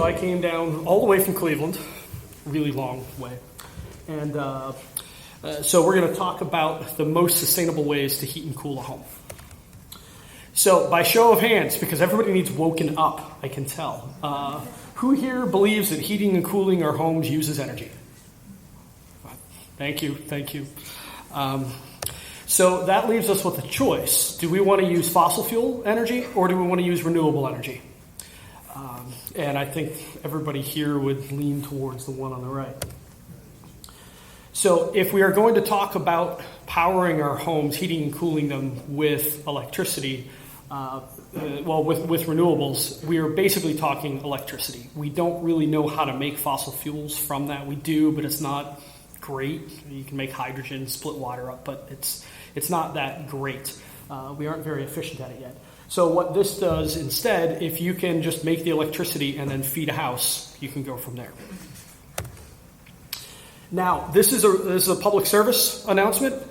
So I came down all the way from Cleveland, really long way. And so we're going to talk about the most sustainable ways to heat and cool a home. So by show of hands, because everybody needs woken up, I can tell. Who here believes that heating and cooling our homes uses energy? Thank you. So that leaves us with a choice. Do we want to use fossil fuel energy or do we want to use renewable energy? And I think everybody here would lean towards the one on the right. So if we are going to talk about powering our homes, heating and cooling them with electricity, with renewables, we are basically talking electricity. We don't really know how to make fossil fuels from that. We do, but it's not great. You can make hydrogen, split water up, but it's not that great. We aren't very efficient at it yet. So what this does instead, if you can just make the electricity and then feed a house, you can go from there. Now, this is a public service announcement.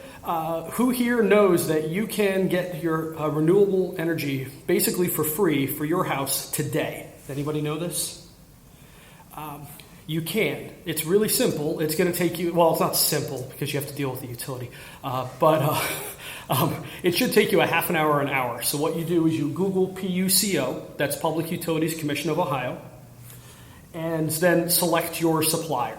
Who here knows that you can get your renewable energy basically for free for your house today? Anybody know this? You can. It's really simple. It's going to take you, well, it's not simple because you have to deal with the utility, but it should take you a half an hour or an hour. So what you do is you Google PUCO, that's Public Utilities Commission of Ohio, and then select your supplier.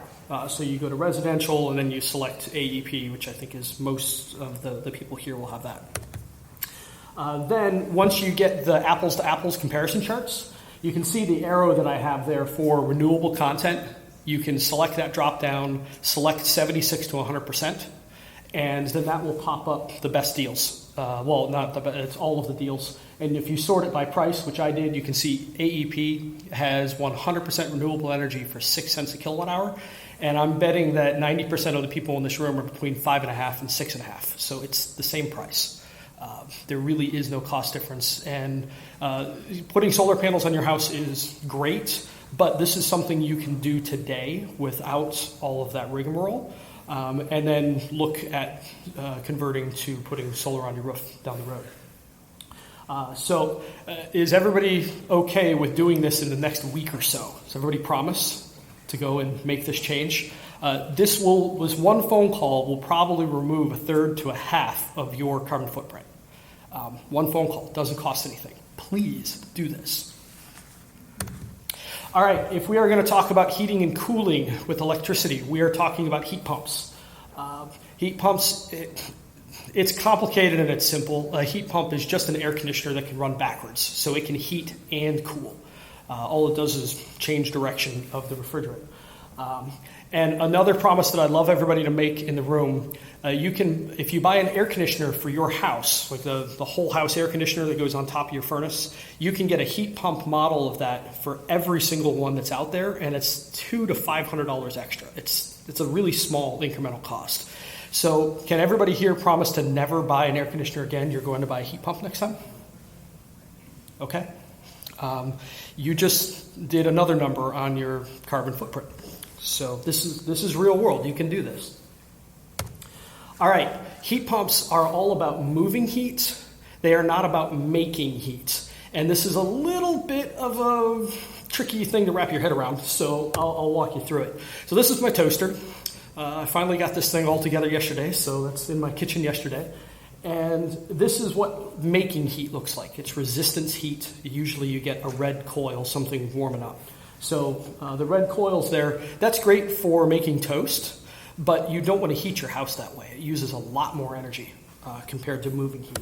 So you go to residential and then you select AEP, which I think is most of the people here will have that. Then once you get the apples to apples comparison charts, you can see the arrow that I have there for renewable content. You can select that drop down, select 76 to 100%, and then that will pop up the best deals. Not the best, it's all of the deals. And if you sort it by price, which I did, you can see AEP has 100% renewable energy for 6 cents a kilowatt hour. And I'm betting that 90% of the people in this room are between 5.5 and 6.5. So it's the same price. There really is no cost difference. And putting solar panels on your house is great, but this is something you can do today without all of that rigmarole. And then look at converting to putting solar on your roof down the road. So is everybody okay with doing this in the next week or so? Does everybody promise to go and make this change? This one phone call will probably remove a third to a half of your carbon footprint. One phone call doesn't cost anything. Please do this. All right, if we are going to talk about heating and cooling with electricity, we are talking about heat pumps. Heat pumps, it's complicated and it's simple. A heat pump is just an air conditioner that can run backwards, so it can heat and cool. All it does is change direction of the refrigerant. And another promise that I'd love everybody to make in the room, if you buy an air conditioner for your house, like the whole house air conditioner that goes on top of your furnace, you can get a heat pump model of that for every single one that's out there, and it's $200 to $500 extra. It's a really small incremental cost. So can everybody here promise to never buy an air conditioner again? You're going to buy a heat pump next time? Okay. You just did another number on your carbon footprint. So this is real world. You can do this. All right. Heat pumps are all about moving heat. They are not about making heat. And this is a little bit of a tricky thing to wrap your head around. So I'll walk you through it. So this is my toaster. I finally got this thing all together yesterday. So that's in my kitchen yesterday. And this is what making heat looks like. It's resistance heat. Usually you get a red coil, something warming up. So the red coils there, that's great for making toast, but you don't want to heat your house that way. It uses a lot more energy compared to moving heat.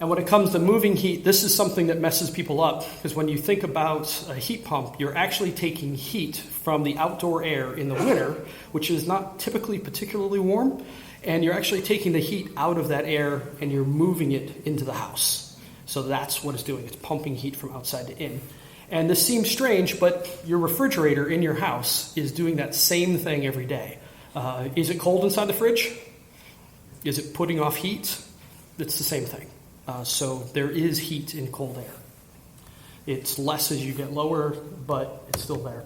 And when it comes to moving heat, this is something that messes people up, because when you think about a heat pump, you're actually taking heat from the outdoor air in the winter, which is not typically particularly warm, and you're actually taking the heat out of that air and you're moving it into the house. So that's what it's doing. It's pumping heat from outside to in. And this seems strange, but your refrigerator in your house is doing that same thing every day. Is it cold inside the fridge? Is it putting off heat? It's the same thing. So there is heat in cold air. It's less as you get lower, but it's still there.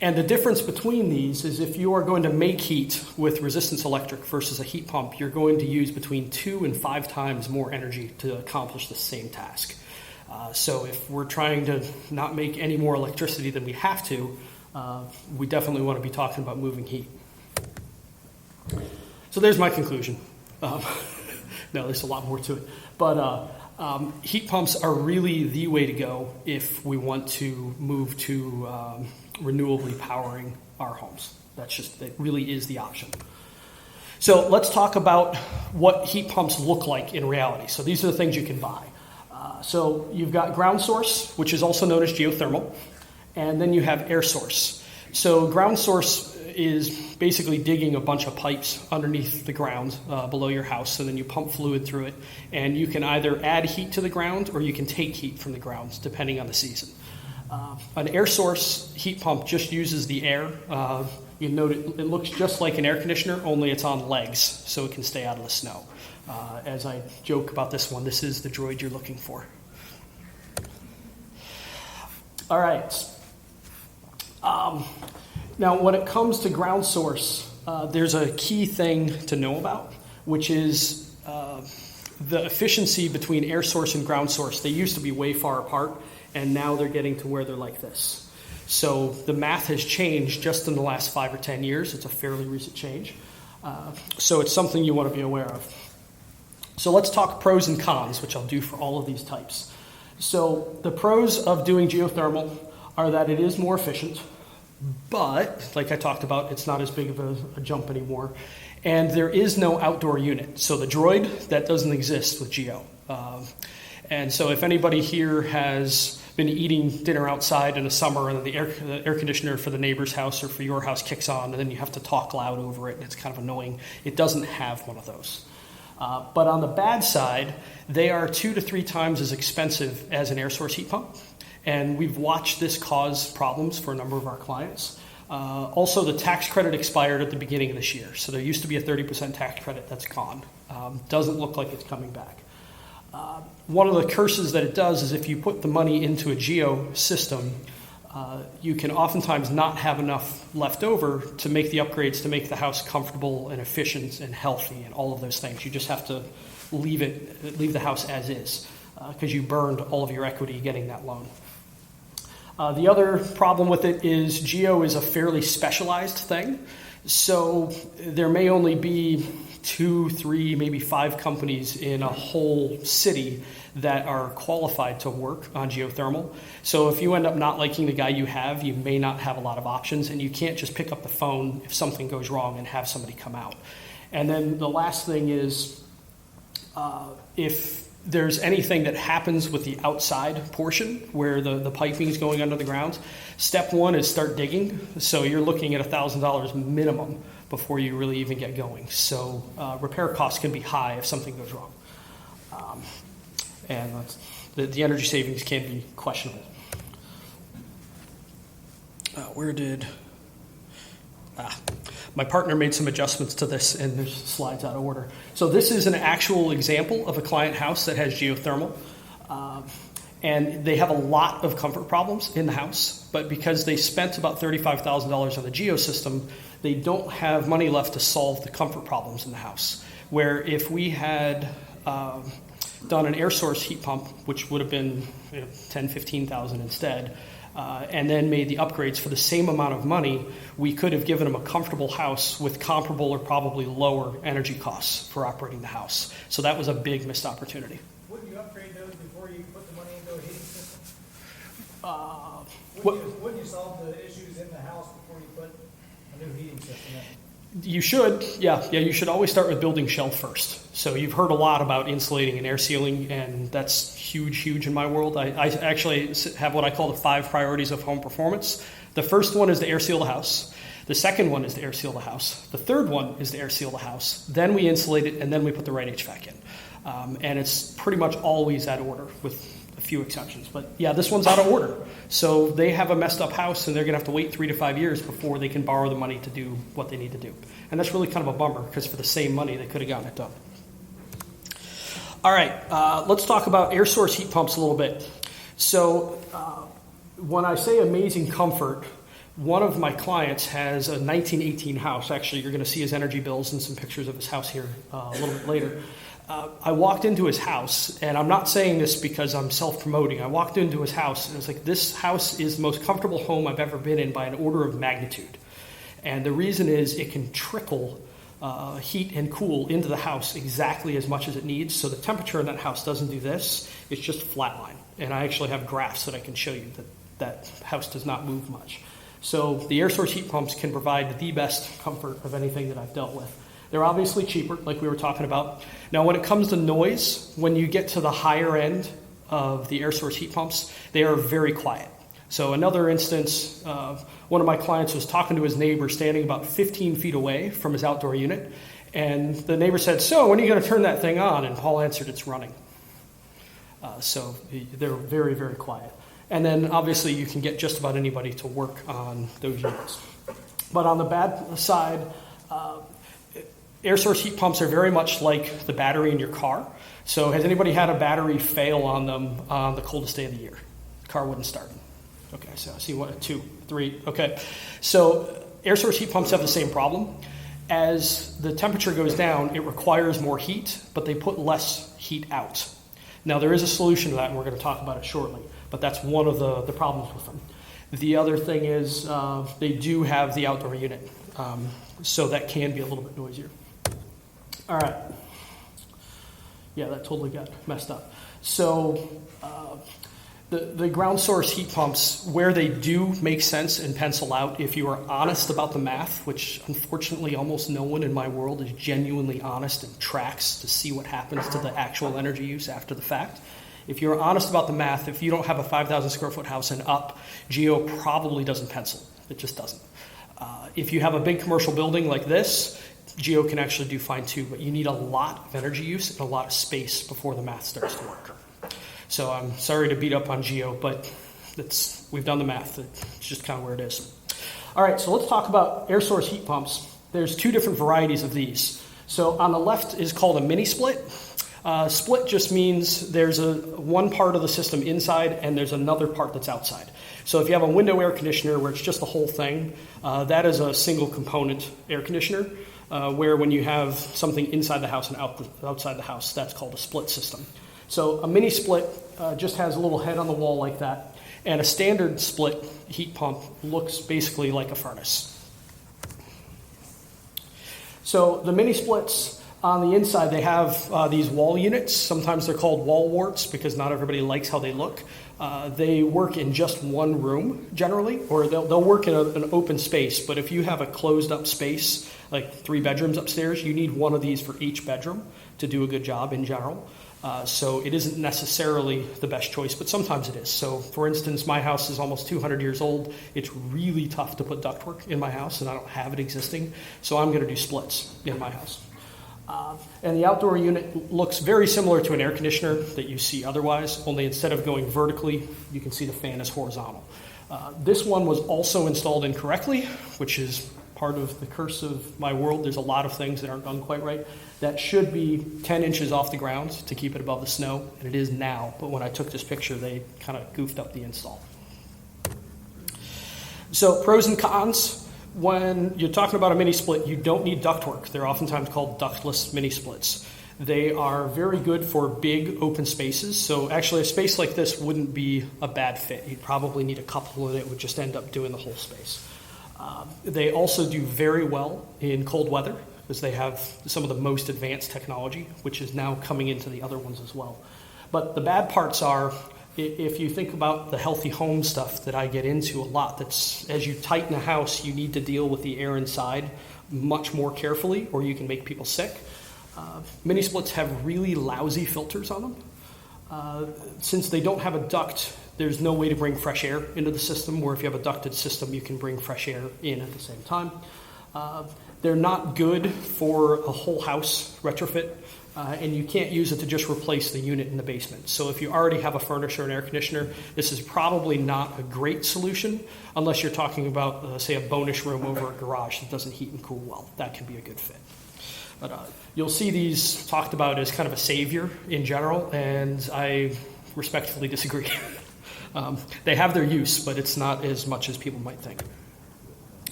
And the difference between these is if you are going to make heat with resistance electric versus a heat pump, you're going to use between 2 and 5 times more energy to accomplish the same task. So if we're trying to not make any more electricity than we have to, we definitely want to be talking about moving heat. So there's my conclusion. No, there's a lot more to it. But heat pumps are really the way to go if we want to move to renewably powering our homes. That really is the option. So let's talk about what heat pumps look like in reality. So these are the things you can buy. So you've got ground source, which is also known as geothermal, and then you have air source. So ground source is basically digging a bunch of pipes underneath the ground below your house, and then you pump fluid through it, and you can either add heat to the ground or you can take heat from the ground, depending on the season. An air source heat pump just uses the air. You note it looks just like an air conditioner, only it's on legs, so it can stay out of the snow. As I joke about this one, this is the droid you're looking for. All right. Now, when it comes to ground source, there's a key thing to know about, which is the efficiency between air source and ground source. They used to be way far apart, and now they're getting to where they're like this. So the math has changed just in the last 5 or 10 years. It's a fairly recent change. So it's something you want to be aware of. So let's talk pros and cons, which I'll do for all of these types. So the pros of doing geothermal are that it is more efficient, but like I talked about, it's not as big of a jump anymore. And there is no outdoor unit. So the droid, that doesn't exist with geo. And so if anybody here has been eating dinner outside in the summer and then the air conditioner for the neighbor's house or for your house kicks on and then you have to talk loud over it and it's kind of annoying, it doesn't have one of those. But on the bad side, they are 2 to 3 times as expensive as an air source heat pump. And we've watched this cause problems for a number of our clients. Also, the tax credit expired at the beginning of this year. So there used to be a 30% tax credit that's gone. Doesn't look like it's coming back. One of the curses that it does is if you put the money into a geo system, you can oftentimes not have enough left over to make the upgrades to make the house comfortable and efficient and healthy and all of those things. You just have to leave the house as is because you burned all of your equity getting that loan. The other problem with it is geo is a fairly specialized thing. So there may only be 2, 3, maybe 5 companies in a whole city that are qualified to work on geothermal. So if you end up not liking the guy you have, you may not have a lot of options, and you can't just pick up the phone if something goes wrong and have somebody come out. And then the last thing is if there's anything that happens with the outside portion where the piping is going under the ground, step 1 is start digging. So you're looking at $1,000 minimum before you really even get going. So repair costs can be high if something goes wrong. And the energy savings can be questionable. My partner made some adjustments to this, and there's slides out of order. So this is an actual example of a client house that has geothermal. And they have a lot of comfort problems in the house, but because they spent about $35,000 on the geo system, they don't have money left to solve the comfort problems in the house. Where if we had done an air source heat pump, which would have been $10,000, $15,000 instead, and then made the upgrades for the same amount of money, we could have given them a comfortable house with comparable or probably lower energy costs for operating the house. So that was a big missed opportunity. Wouldn't you upgrade those before you put the money into a heating system? Wouldn't you solve the issues in the house before you put a new heating system in? You should, yeah. You should always start with building shell first. So you've heard a lot about insulating and air sealing, and that's huge in my world. I actually have what I call the 5 priorities of home performance. The first one is to air seal the house. The second one is to air seal the house. The third one is to air seal the house. Then we insulate it, and then we put the right HVAC in. And it's pretty much always that order with a few exceptions. But yeah, this one's out of order. So they have a messed up house, and they're going to have to wait 3 to 5 years before they can borrow the money to do what they need to do. And that's really kind of a bummer, because for the same money, they could have gotten it done. All right, let's talk about air source heat pumps a little bit. So when I say amazing comfort, one of my clients has a 1918 house. Actually, you're going to see his energy bills and some pictures of his house here a little bit later. I walked into his house, and I'm not saying this because I'm self-promoting. I walked into his house, and it's like, this house is the most comfortable home I've ever been in by an order of magnitude. And the reason is it can trickle heat and cool into the house exactly as much as it needs. So the temperature in that house doesn't do this. It's just flatline. And I actually have graphs that I can show you that house does not move much. So the air source heat pumps can provide the best comfort of anything that I've dealt with. They're obviously cheaper, like we were talking about. Now, when it comes to noise, when you get to the higher end of the air source heat pumps, they are very quiet. So another instance, one of my clients was talking to his neighbor standing about 15 feet away from his outdoor unit, and the neighbor said, "So, when are you going to turn that thing on?" And Paul answered, "It's running." So they're very, very quiet. And then obviously you can get just about anybody to work on those units. But on the bad side, air source heat pumps are very much like the battery in your car. So has anybody had a battery fail on them on the coldest day of the year? The car wouldn't start. Okay, so I see 1, 2, 3. Okay, so air source heat pumps have the same problem. As the temperature goes down, it requires more heat, but they put less heat out. Now, there is a solution to that, and we're going to talk about it shortly, but that's one of the problems with them. The other thing is they do have the outdoor unit, so that can be a little bit noisier. All right. Yeah, that totally got messed up. So the ground source heat pumps, where they do make sense and pencil out, if you are honest about the math, which unfortunately almost no one in my world is genuinely honest and tracks to see what happens to the actual energy use after the fact. If you're honest about the math, if you don't have a 5,000 square foot house and up, Geo probably doesn't pencil. It just doesn't. If you have a big commercial building like this, Geo can actually do fine too, but you need a lot of energy use and a lot of space before the math starts to work. So I'm sorry to beat up on Geo, but we've done the math. It's just kind of where it is. All right, so let's talk about air source heat pumps. There's two different varieties of these. So on the left is called a mini split. Split just means there's one part of the system inside and there's another part that's outside. So if you have a window air conditioner where it's just the whole thing, that is a single component air conditioner, where when you have something inside the house and outside the house, that's called a split system. So a mini split just has a little head on the wall like that, and a standard split heat pump looks basically like a furnace. So the mini splits, on the inside, they have these wall units. Sometimes they're called wall warts because not everybody likes how they look. They work in just one room generally, or they'll work in an open space. But if you have a closed up space, like 3 bedrooms upstairs, you need one of these for each bedroom to do a good job in general. So it isn't necessarily the best choice, but sometimes it is. So for instance, my house is almost 200 years old. It's really tough to put ductwork in my house, and I don't have it existing. So I'm going to do splits in my house. And the outdoor unit looks very similar to an air conditioner that you see otherwise, only instead of going vertically, you can see the fan is horizontal. This one was also installed incorrectly, which is part of the curse of my world. There's a lot of things that aren't done quite right. That should be 10 inches off the ground to keep it above the snow, and it is now. But when I took this picture, they kind of goofed up the install. So pros and cons. When you're talking about a mini split, you don't need ductwork. They're oftentimes called ductless mini splits. They are very good for big open spaces. So actually a space like this wouldn't be a bad fit. You'd probably need a couple and it would just end up doing the whole space. They also do very well in cold weather because they have some of the most advanced technology, which is now coming into the other ones as well. But the bad parts are, if you think about the healthy home stuff that I get into a lot, that's as you tighten a house, you need to deal with the air inside much more carefully or you can make people sick. Mini splits have really lousy filters on them. Since they don't have a duct, there's no way to bring fresh air into the system, where if you have a ducted system, you can bring fresh air in at the same time. They're not good for a whole house retrofit. And you can't use it to just replace the unit in the basement. So if you already have a furnace or an air conditioner, this is probably not a great solution unless you're talking about, say, a bonus room over a garage that doesn't heat and cool well. That can be a good fit. But you'll see these talked about as kind of a savior in general, and I respectfully disagree. They have their use, but it's not as much as people might think.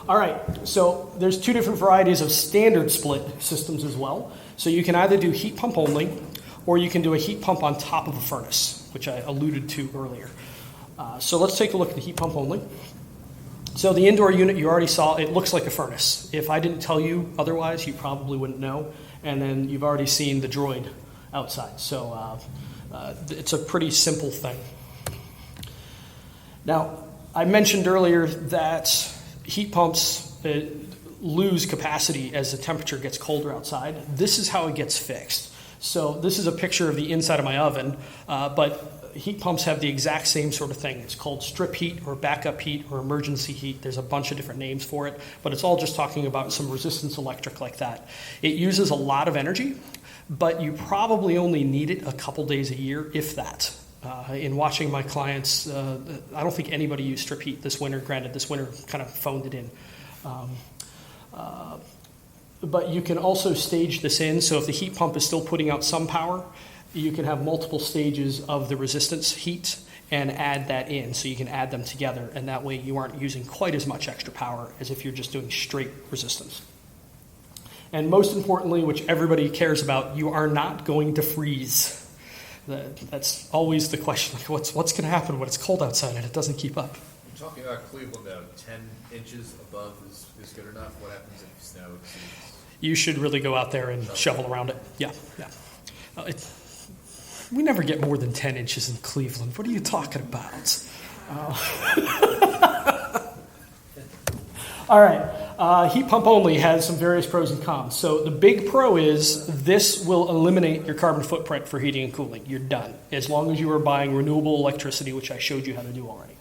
All right, so there's two different varieties of standard split systems as well. So you can either do heat pump only, or you can do a heat pump on top of a furnace, which I alluded to earlier. So let's take a look at the heat pump only. So the indoor unit you already saw, it looks like a furnace. If I didn't tell you otherwise, you probably wouldn't know. And then you've already seen the droid outside. So it's a pretty simple thing. Now, I mentioned earlier that heat pumps lose capacity as the temperature gets colder outside. This is how it gets fixed. So this is a picture of the inside of my oven, but heat pumps have the exact same sort of thing. It's called strip heat or backup heat or emergency heat. There's a bunch of different names for it, but it's all just talking about some resistance electric like that. It uses a lot of energy, but you probably only need it a couple days a year, if that. In watching my clients, I don't think anybody used strip heat this winter. Granted, this winter kind of phoned it in. But you can also stage this in, so if the heat pump is still putting out some power, you can have multiple stages of the resistance heat and add that in, so you can add them together, and that way you aren't using quite as much extra power as if you're just doing straight resistance. And most importantly, which everybody cares about, you are not going to freeze. That's always the question, like what's going to happen when it's cold outside and it doesn't keep up? You're talking about Cleveland, though, 10 inches above is good enough. What happens if snow exceeds? You should really go out there and shovel around it. Yeah. We never get more than 10 inches in Cleveland. What are you talking about? All right. Heat pump only has some various pros and cons. So the big pro is this will eliminate your carbon footprint for heating and cooling. You're done. As long as you are buying renewable electricity, which I showed you how to do already.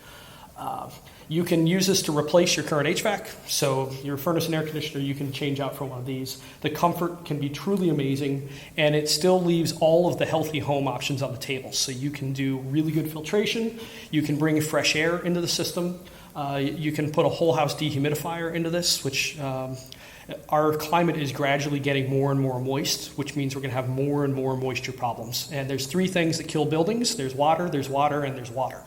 You can use this to replace your current HVAC. So your furnace and air conditioner, you can change out for one of these. The comfort can be truly amazing, and it still leaves all of the healthy home options on the table. So you can do really good filtration. You can bring fresh air into the system. You can put a whole house dehumidifier into this, which our climate is gradually getting more and more moist, which means we're going to have more and more moisture problems. And there's three things that kill buildings. There's water, and there's water.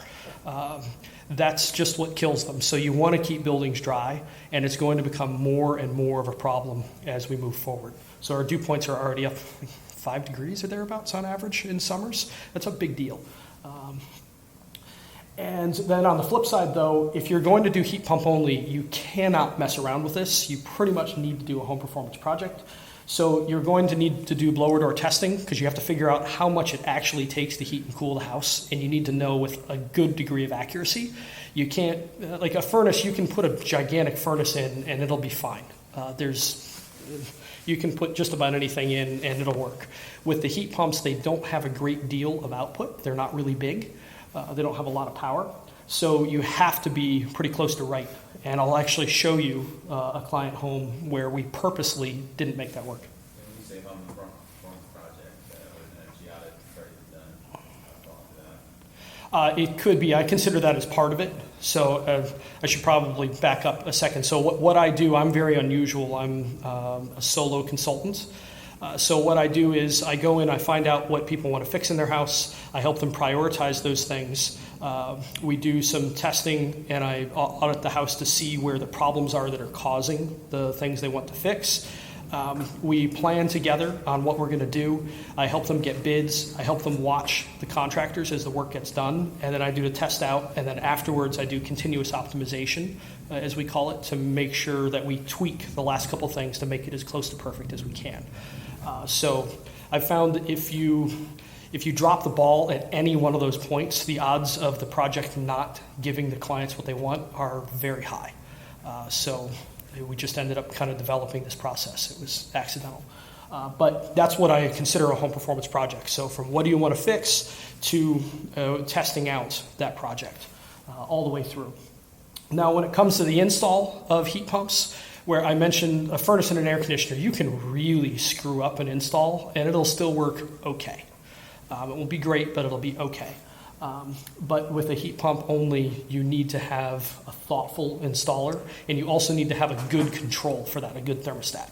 That's just what kills them. So you want to keep buildings dry, and it's going to become more and more of a problem as we move forward. So our dew points are already up 5 degrees or thereabouts on average in summers. That's a big deal. And then on the flip side, though, if you're going to do heat pump only, you cannot mess around with this. You pretty much need to do a home performance project. So you're going to need to do blower door testing because you have to figure out how much it actually takes to heat and cool the house, and you need to know with a good degree of accuracy. You can't, like a furnace, you can put a gigantic furnace in and it'll be fine. You can put just about anything in and it'll work. With the heat pumps, they don't have a great deal of output. They're not really big. They don't have a lot of power. So you have to be pretty close to right. And I'll actually show you a client home where we purposely didn't make that work. When you say home performance project, an energy audit already done? It could be. I consider that as part of it. So I should probably back up a second. So what I do, I'm very unusual. I'm a solo consultant. So what I do is I go in, I find out what people want to fix in their house. I help them prioritize those things. We do some testing, and I audit the house to see where the problems are that are causing the things they want to fix. We plan together on what we're going to do. I help them get bids. I help them watch the contractors as the work gets done, and then I do a test out, and then afterwards I do continuous optimization, as we call it, to make sure that we tweak the last couple things to make it as close to perfect as we can. So I've found that if you drop the ball at any one of those points, the odds of the project not giving the clients what they want are very high. So we just ended up kind of developing this process. It was accidental. But that's what I consider a home performance project. So from what do you want to fix to testing out that project all the way through. Now, when it comes to the install of heat pumps, where I mentioned a furnace and an air conditioner, you can really screw up an install and it'll still work okay. It won't be great, but it'll be okay. But with a heat pump only, you need to have a thoughtful installer, and you also need to have a good control for that, a good thermostat.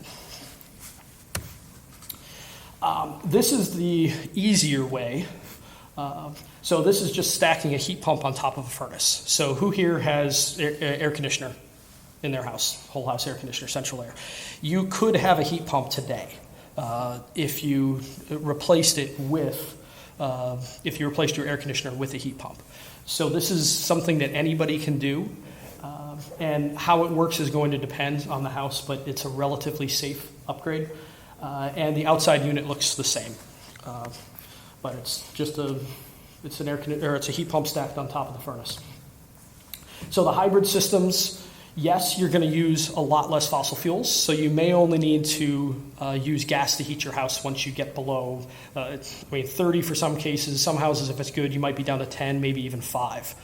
This is the easier way. So this is just stacking a heat pump on top of a furnace. So who here has air conditioner? in their house, whole house air conditioner, central air. You could have a heat pump today if you replaced your air conditioner with a heat pump. So this is something that anybody can do. And how it works is going to depend on the house, but it's a relatively safe upgrade. And the outside unit looks the same. But it's just it's a heat pump stacked on top of the furnace. So the hybrid systems, yes, you're going to use a lot less fossil fuels. So you may only need to use gas to heat your house once you get below 30 for some cases. Some houses, if it's good, you might be down to 10, maybe even 5.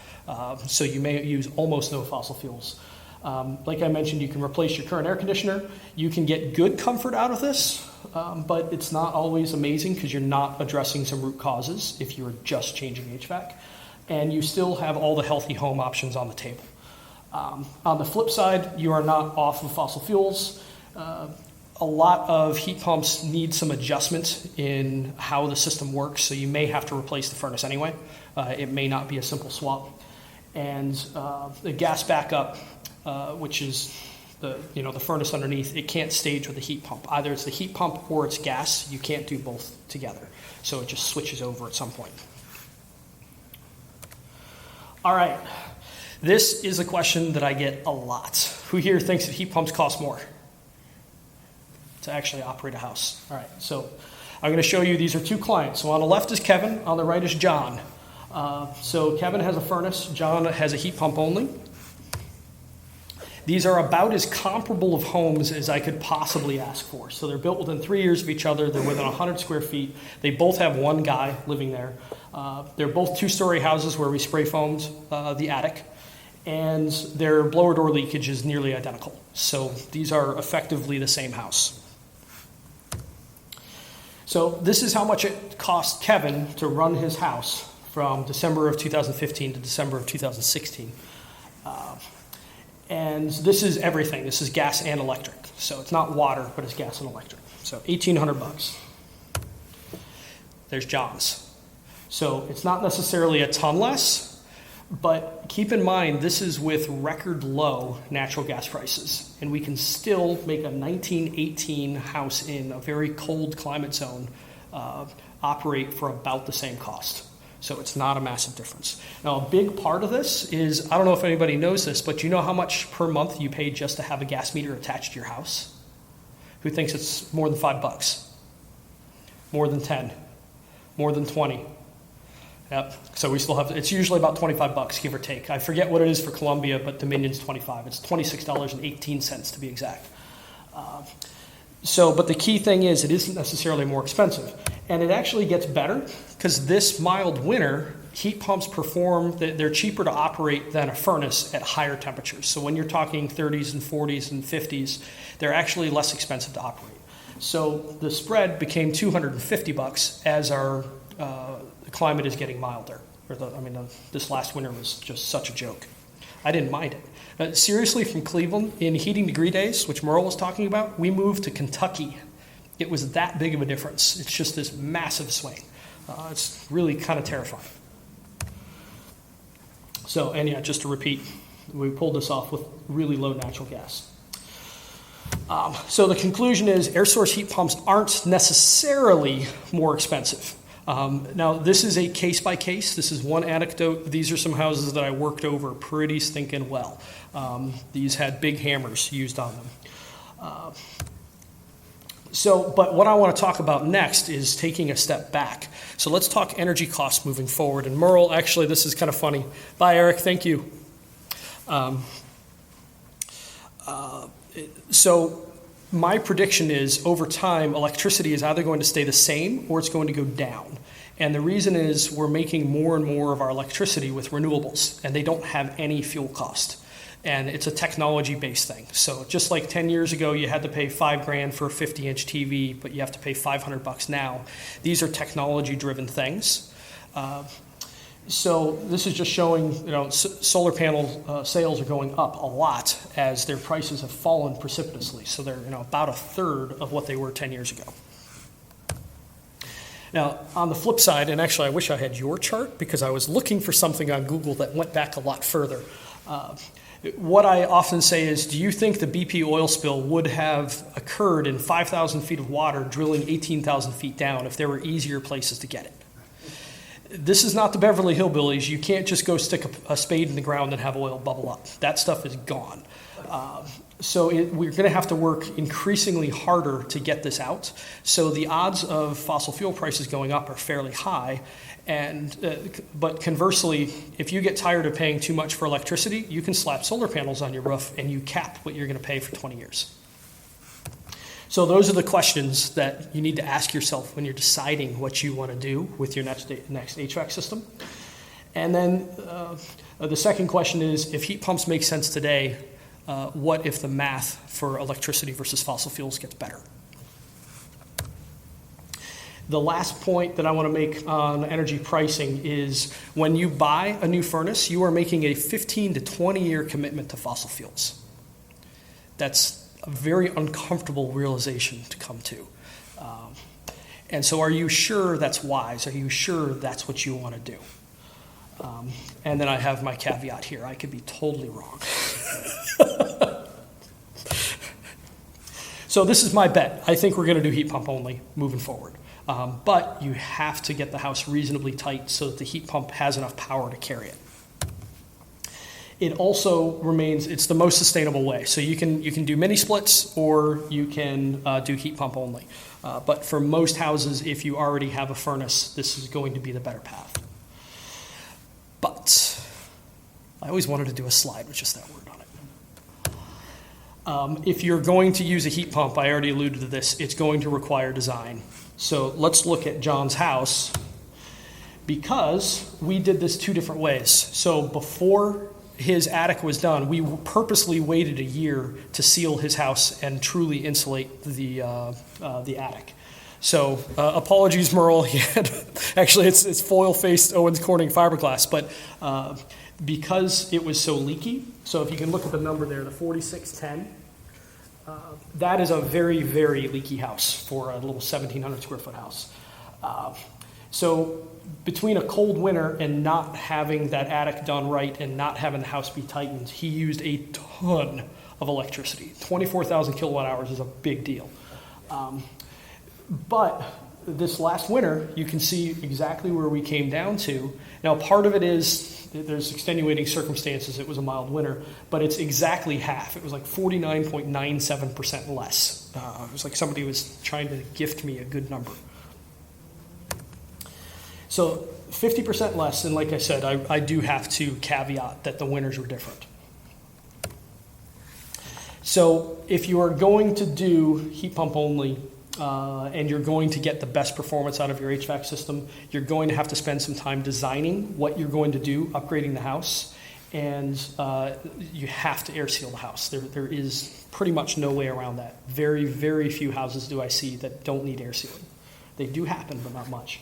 So you may use almost no fossil fuels. Like I mentioned, you can replace your current air conditioner. You can get good comfort out of this, but it's not always amazing because you're not addressing some root causes if you're just changing HVAC. And you still have all the healthy home options on the table. On the flip side, you are not off of fossil fuels. A lot of heat pumps need some adjustment in how the system works, so you may have to replace the furnace anyway. It may not be a simple swap. And the gas backup, which is the furnace underneath, it can't stage with the heat pump. Either it's the heat pump or it's gas. You can't do both together. So it just switches over at some point. All right. This is a question that I get a lot. Who here thinks that heat pumps cost more to actually operate a house? All right. So I'm going to show you, these are 2 clients. So on the left is Kevin, on the right is John. So Kevin has a furnace, John has a heat pump only. These are about as comparable of homes as I could possibly ask for. So they're built within 3 years of each other. They're within 100 square feet. They both have one guy living there. They're both 2-story houses where we spray foamed the attic. And their blower door leakage is nearly identical. So these are effectively the same house. So this is how much it cost Kevin to run his house from December of 2015 to December of 2016. And this is everything. This is gas and electric. So it's not water, but it's gas and electric. So $1,800. There's John's. So it's not necessarily a ton less, but keep in mind this is with record low natural gas prices. And we can still make a 1918 house in a very cold climate zone operate for about the same cost. So it's not a massive difference. Now, a big part of this is, I don't know if anybody knows this, but you know how much per month you pay just to have a gas meter attached to your house? Who thinks it's more than $5? More than 10? More than 20? Yep. So we still have, it's usually about $25, give or take. I forget what it is for Columbia, but Dominion's 25. It's $26.18 to be exact. But the key thing is it isn't necessarily more expensive. And it actually gets better because this mild winter, heat pumps they're cheaper to operate than a furnace at higher temperatures. So when you're talking 30s and 40s and 50s, they're actually less expensive to operate. So the spread became $250 as our climate is getting milder. This last winter was just such a joke. I didn't mind it. Seriously, from Cleveland, in heating degree days, which Merle was talking about, we moved to Kentucky. It was that big of a difference. It's just this massive swing. It's really kind of terrifying. So, and yeah, just to repeat, we pulled this off with really low natural gas. So the conclusion is air source heat pumps aren't necessarily more expensive. Now, this is a case by case. This is one anecdote. These are some houses that I worked over pretty stinking well. These had big hammers used on them. But what I want to talk about next is taking a step back. So let's talk energy costs moving forward. And Merle, actually, this is kind of funny. Bye, Eric. Thank you. So my prediction is over time, electricity is either going to stay the same or it's going to go down. And the reason is we're making more and more of our electricity with renewables, and they don't have any fuel cost. And it's a technology-based thing. So just like 10 years ago, you had to pay $5,000 for a 50-inch TV, but you have to pay $500 now. These are technology-driven things. So this is just showing, solar panel sales are going up a lot as their prices have fallen precipitously. So they're, about a third of what they were 10 years ago. Now, on the flip side, and actually I wish I had your chart because I was looking for something on Google that went back a lot further. What I often say is, do you think the BP oil spill would have occurred in 5,000 feet of water drilling 18,000 feet down if there were easier places to get it? This is not the Beverly Hillbillies. You can't just go stick a spade in the ground and have oil bubble up. That stuff is gone. We're going to have to work increasingly harder to get this out. So the odds of fossil fuel prices going up are fairly high. But conversely, if you get tired of paying too much for electricity, you can slap solar panels on your roof and you cap what you're going to pay for 20 years. So those are the questions that you need to ask yourself when you're deciding what you want to do with your next HVAC system. And then the second question is, if heat pumps make sense today, what if the math for electricity versus fossil fuels gets better? The last point that I want to make on energy pricing is when you buy a new furnace, you are making a 15 to 20 year commitment to fossil fuels. That's a very uncomfortable realization to come to. And so are you sure that's wise? Are you sure that's what you want to do? And then I have my caveat here. I could be totally wrong. So this is my bet. I think we're going to do heat pump only moving forward. But you have to get the house reasonably tight so that the heat pump has enough power to carry it. It also remains, it's the most sustainable way. So you can do mini splits or you can do heat pump only. But for most houses, if you already have a furnace, this is going to be the better path. But I always wanted to do a slide with just that word on it. If you're going to use a heat pump, I already alluded to this, it's going to require design. So let's look at John's house, because we did this two different ways. So before his attic was done, we purposely waited a year to seal his house and truly insulate the attic. So apologies, Merle. Actually, it's foil-faced Owens Corning fiberglass, but because it was so leaky, so if you can look at the number there, the 4610, that is a very, very leaky house for a little 1,700 square foot house. So between a cold winter and not having that attic done right and not having the house be tightened, he used a ton of electricity. 24,000 kilowatt hours is a big deal. But this last winter, you can see exactly where we came down to. Now, part of it is there's extenuating circumstances. It was a mild winter, but it's exactly half. It was like 49.97% less. It was like somebody was trying to gift me a good number. So 50% less, and like I said, I do have to caveat that the winters were different. So if you are going to do heat pump only, and you're going to get the best performance out of your HVAC system, you're going to have to spend some time designing what you're going to do, upgrading the house, and you have to air seal the house. There is pretty much no way around that. Very, very few houses do I see that don't need air sealing. They do happen, but not much.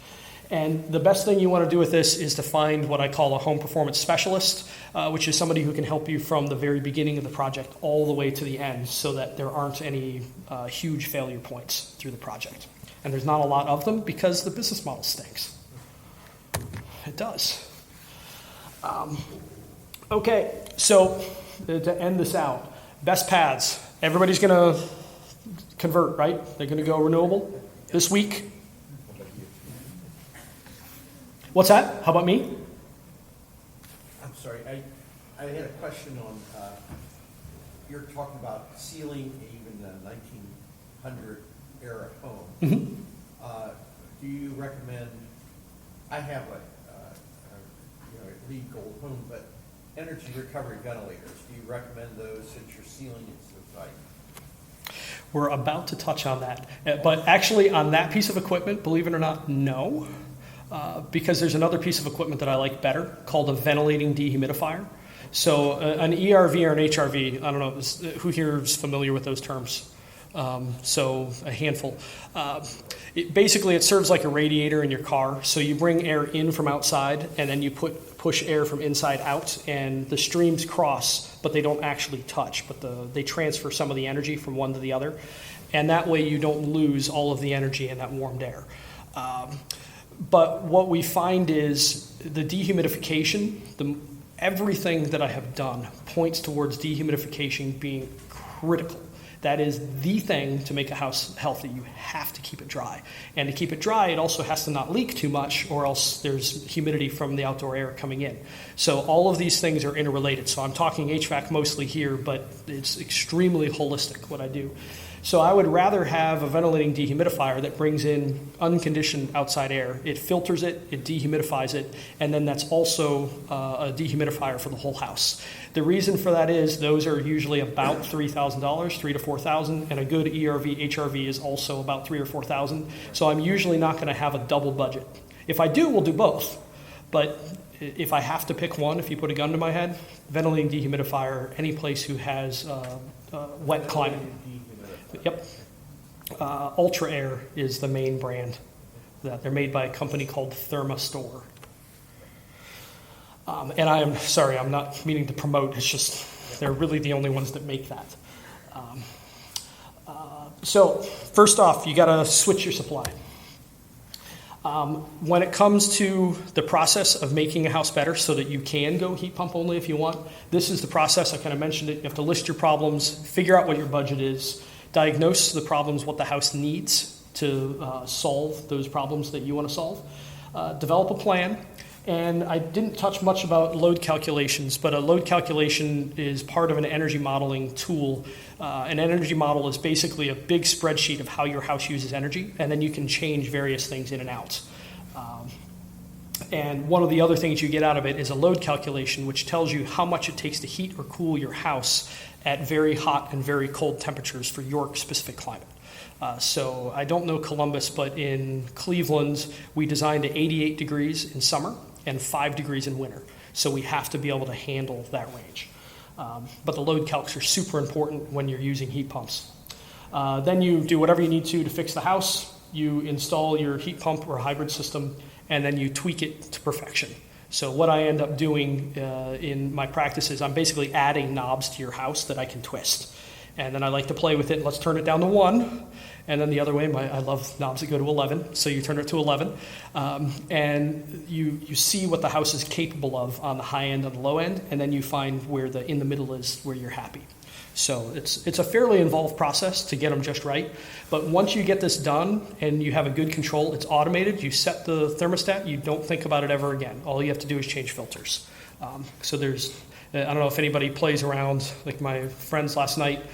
And the best thing you want to do with this is to find what I call a home performance specialist, which is somebody who can help you from the very beginning of the project all the way to the end so that there aren't any huge failure points through the project. And there's not a lot of them because the business model stinks. It does. Okay, so to end this out, best paths. Everybody's going to convert, right? They're going to go renewable this week. What's that? How about me? I'm sorry, I had a question on, you're talking about sealing even a 1900 era home. Mm-hmm. Do you recommend, I have a LEED Gold home, but energy recovery ventilators, do you recommend those since you're sealing it so tight? We're about to touch on that. But actually on that piece of equipment, believe it or not, no. Because there's another piece of equipment that I like better called a ventilating dehumidifier. So an ERV or an HRV, I don't know who here is familiar with those terms. So a handful. Basically, it serves like a radiator in your car. So you bring air in from outside, and then you push air from inside out, and the streams cross, but they don't actually touch. But they transfer some of the energy from one to the other, and that way you don't lose all of the energy in that warmed air. But what we find is the dehumidification, everything that I have done points towards dehumidification being critical. That is the thing to make a house healthy. You have to keep it dry. And to keep it dry, it also has to not leak too much, or else there's humidity from the outdoor air coming in. So all of these things are interrelated. So I'm talking HVAC mostly here, but it's extremely holistic what I do. So I would rather have a ventilating dehumidifier that brings in unconditioned outside air. It filters it, it dehumidifies it, and then that's also a dehumidifier for the whole house. The reason for that is those are usually about $3,000, $3,000 to $4,000, and a good ERV, HRV is also about $3,000 or $4,000. So I'm usually not going to have a double budget. If I do, we'll do both. But if I have to pick one, if you put a gun to my head, ventilating dehumidifier, any place who has wet climate. Yep. Ultra Air is the main brand. That they're made by a company called Thermastore. And I am sorry, I'm not meaning to promote. It's just they're really the only ones that make that. So first off, you got to switch your supply. When it comes to the process of making a house better so that you can go heat pump only if you want, this is the process. I kind of mentioned it. You have to list your problems, figure out what your budget is, diagnose the problems, what the house needs to solve those problems that you want to solve, develop a plan. And I didn't touch much about load calculations, but a load calculation is part of an energy modeling tool. An energy model is basically a big spreadsheet of how your house uses energy, and then you can change various things in and out. And one of the other things you get out of it is a load calculation, which tells you how much it takes to heat or cool your house at very hot and very cold temperatures for your specific climate. So I don't know Columbus, but in Cleveland, we designed to 88 degrees in summer and 5 degrees in winter. So we have to be able to handle that range. But the load calcs are super important when you're using heat pumps. Then you do whatever you need to fix the house. You install your heat pump or hybrid system, and then you tweak it to perfection. So what I end up doing in my practice is I'm basically adding knobs to your house that I can twist. And then I like to play with it. Let's turn it down to 1. And then the other way, I love knobs that go to 11. So you turn it to 11. And you see what the house is capable of on the high end and the low end. And then you find where the in the middle is where you're happy. So it's a fairly involved process to get them just right. But once you get this done and you have a good control, it's automated. You set the thermostat. You don't think about it ever again. All you have to do is change filters. So there's, I don't know if anybody plays around, like my friends last night,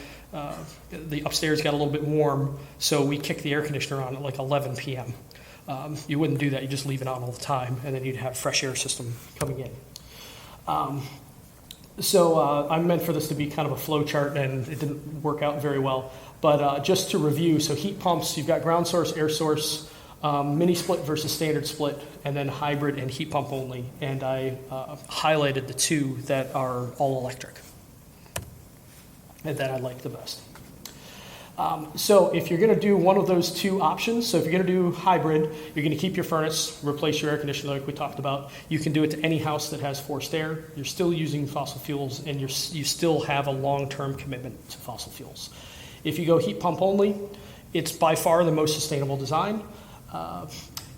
the upstairs got a little bit warm, so we kicked the air conditioner on at like 11 p.m. You wouldn't do that. You just leave it on all the time, and then you'd have fresh air system coming in. So I meant for this to be kind of a flow chart, and it didn't work out very well. But just to review, so heat pumps, you've got ground source, air source, mini split versus standard split, and then hybrid and heat pump only. And I highlighted the 2 that are all electric and that I like the best. So if you're going to do one of those 2 options, so if you're going to do hybrid, you're going to keep your furnace, replace your air conditioner like we talked about. You can do it to any house that has forced air. You're still using fossil fuels, and you still have a long-term commitment to fossil fuels. If you go heat pump only, it's by far the most sustainable design.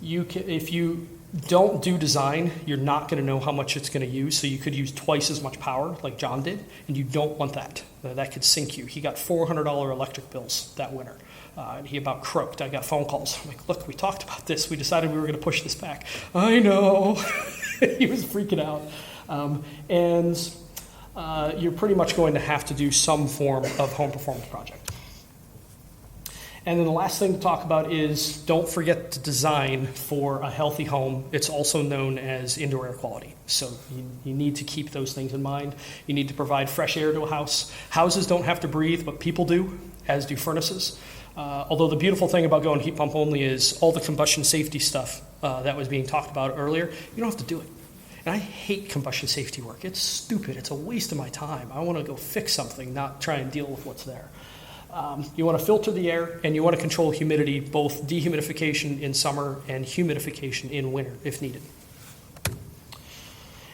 If you don't do design, you're not going to know how much it's going to use, so you could use twice as much power like John did, and you don't want that. That could sink you. He got $400 electric bills that winter, and he about croaked. I got phone calls. I'm like, look, we talked about this. We decided we were going to push this back. I know. He was freaking out. You're pretty much going to have to do some form of home performance project. And then the last thing to talk about is don't forget to design for a healthy home. It's also known as indoor air quality. So you need to keep those things in mind. You need to provide fresh air to a house. Houses don't have to breathe, but people do, as do furnaces. Although the beautiful thing about going heat pump only is all the combustion safety stuff that was being talked about earlier, you don't have to do it. And I hate combustion safety work. It's stupid. It's a waste of my time. I want to go fix something, not try and deal with what's there. You want to filter the air, and you want to control humidity, both dehumidification in summer and humidification in winter, if needed.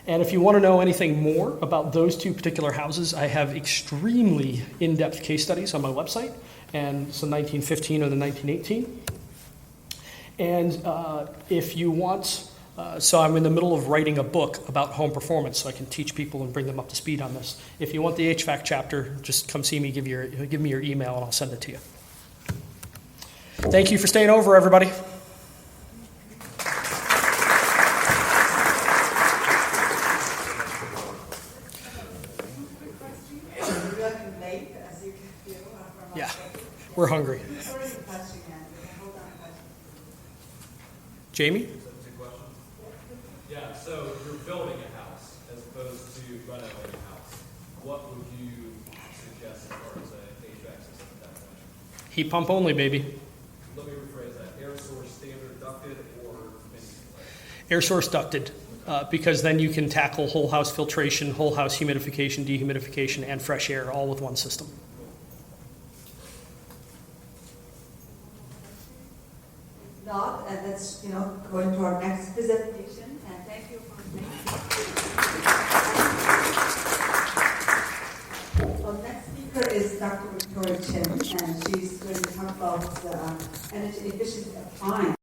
And if you want to know anything more about those 2 particular houses, I have extremely in-depth case studies on my website, and it's the 1915 or the 1918. And if you want So I'm in the middle of writing a book about home performance, so I can teach people and bring them up to speed on this. If you want the HVAC chapter, just come see me, give me your email, and I'll send it to you. Thank you for staying over, everybody. Yeah, we're hungry. Jamie? Yeah, so you're building a house as opposed to renovating a house. What would you suggest as far as a HVAC system at that point? Heat pump only, baby. Let me rephrase that. Air source standard ducted or mini split? Air source ducted, because then you can tackle whole house filtration, whole house humidification, dehumidification, and fresh air all with one system. Not, and let's, go into our next presentation, and thank you for Our next speaker is Dr. Victoria Chen, and she's going to talk about energy efficient appliance.